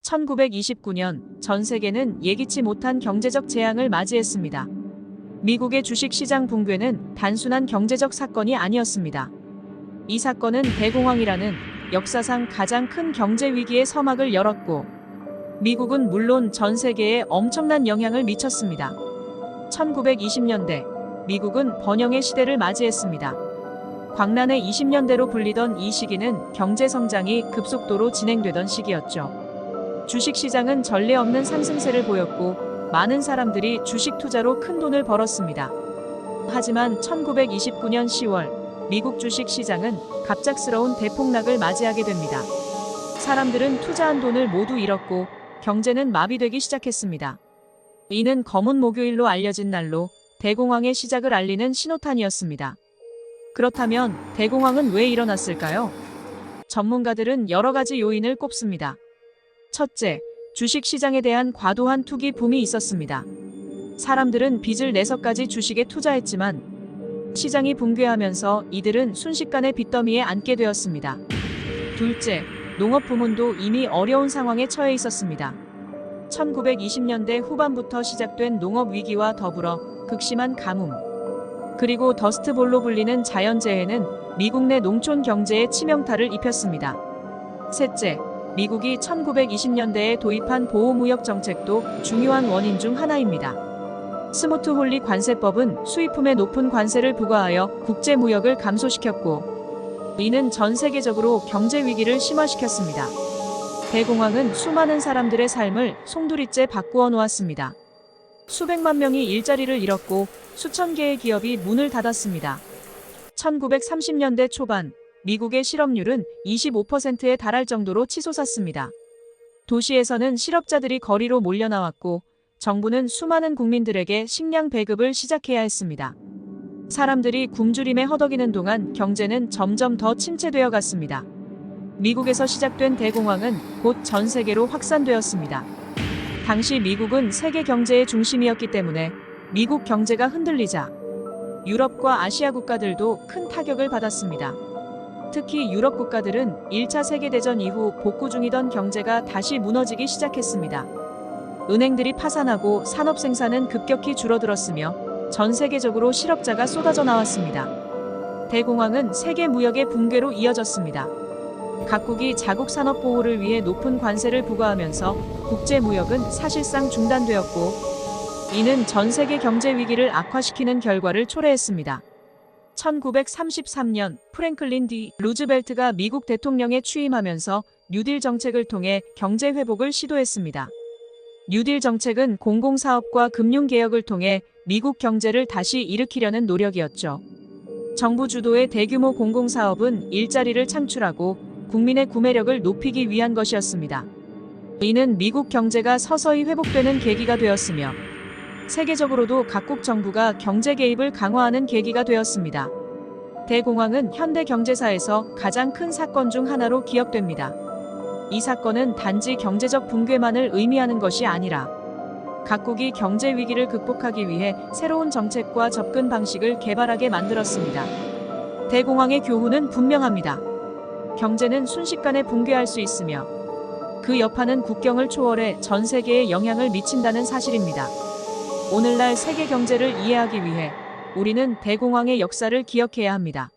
1929년 전 세계는 예기치 못한 경제적 재앙을 맞이했습니다. 미국의 주식시장 붕괴는 단순한 경제적 사건이 아니었습니다. 이 사건은 대공황이라는 역사상 가장 큰 경제 위기의 서막을 열었고, 미국은 물론 전 세계에 엄청난 영향을 미쳤습니다. 1920년대, 미국은 번영의 시대를 맞이했습니다. 광란의 20년대로 불리던 이 시기는 경제 성장이 급속도로 진행되던 시기였죠. 주식시장은 전례 없는 상승세를 보였고, 많은 사람들이 주식 투자로 큰 돈을 벌었습니다. 하지만 1929년 10월, 미국 주식시장은 갑작스러운 대폭락을 맞이하게 됩니다. 사람들은 투자한 돈을 모두 잃었고, 경제는 마비되기 시작했습니다. 이는 검은 목요일로 알려진 날로 대공황의 시작을 알리는 신호탄이었습니다. 그렇다면 대공황은 왜 일어났을까요? 전문가들은 여러 가지 요인을 꼽습니다. 첫째, 주식시장에 대한 과도한 투기 붐이 있었습니다. 사람들은 빚을 내서까지 주식에 투자했지만 시장이 붕괴하면서 이들은 순식간에 빚더미에 앉게 되었습니다. 둘째, 농업 부문도 이미 어려운 상황에 처해 있었습니다. 1920년대 후반부터 시작된 농업 위기와 더불어 극심한 가뭄, 그리고 더스트볼로 불리는 자연재해는 미국 내 농촌 경제에 치명타를 입혔습니다. 셋째, 미국이 1920년대에 도입한 보호무역 정책도 중요한 원인 중 하나입니다. 스모트-홀리 관세법은 수입품에 높은 관세를 부과하여 국제무역을 감소시켰고, 이는 전 세계적으로 경제 위기를 심화시켰습니다. 대공황은 수많은 사람들의 삶을 송두리째 바꾸어 놓았습니다. 수백만 명이 일자리를 잃었고 수천 개의 기업이 문을 닫았습니다. 1930년대 초반, 미국의 실업률은 25%에 달할 정도로 치솟았습니다. 도시에서는 실업자들이 거리로 몰려나왔고, 정부는 수많은 국민들에게 식량 배급을 시작해야 했습니다. 사람들이 굶주림에 허덕이는 동안 경제는 점점 더 침체되어 갔습니다. 미국에서 시작된 대공황은 곧 전 세계로 확산되었습니다. 당시 미국은 세계 경제의 중심이었기 때문에 미국 경제가 흔들리자 유럽과 아시아 국가들도 큰 타격을 받았습니다. 특히 유럽 국가들은 1차 세계대전 이후 복구 중이던 경제가 다시 무너지기 시작했습니다. 은행들이 파산하고 산업 생산은 급격히 줄어들었으며 전 세계적으로 실업자가 쏟아져 나왔습니다. 대공황은 세계 무역의 붕괴로 이어졌습니다. 각국이 자국 산업 보호를 위해 높은 관세를 부과하면서 국제 무역은 사실상 중단되었고, 이는 전 세계 경제 위기를 악화시키는 결과를 초래했습니다. 1933년 프랭클린 D. 루즈벨트가 미국 대통령에 취임하면서 뉴딜 정책을 통해 경제 회복을 시도했습니다. 뉴딜 정책은 공공사업과 금융개혁을 통해 미국 경제를 다시 일으키려는 노력이었죠. 정부 주도의 대규모 공공사업은 일자리를 창출하고 국민의 구매력을 높이기 위한 것이었습니다. 이는 미국 경제가 서서히 회복되는 계기가 되었으며, 세계적으로도 각국 정부가 경제 개입을 강화하는 계기가 되었습니다. 대공황은 현대 경제사에서 가장 큰 사건 중 하나로 기억됩니다. 이 사건은 단지 경제적 붕괴만을 의미하는 것이 아니라 각국이 경제 위기를 극복하기 위해 새로운 정책과 접근 방식을 개발하게 만들었습니다. 대공황의 교훈은 분명합니다. 경제는 순식간에 붕괴할 수 있으며 그 여파는 국경을 초월해 전 세계에 영향을 미친다는 사실입니다. 오늘날 세계 경제를 이해하기 위해 우리는 대공황의 역사를 기억해야 합니다.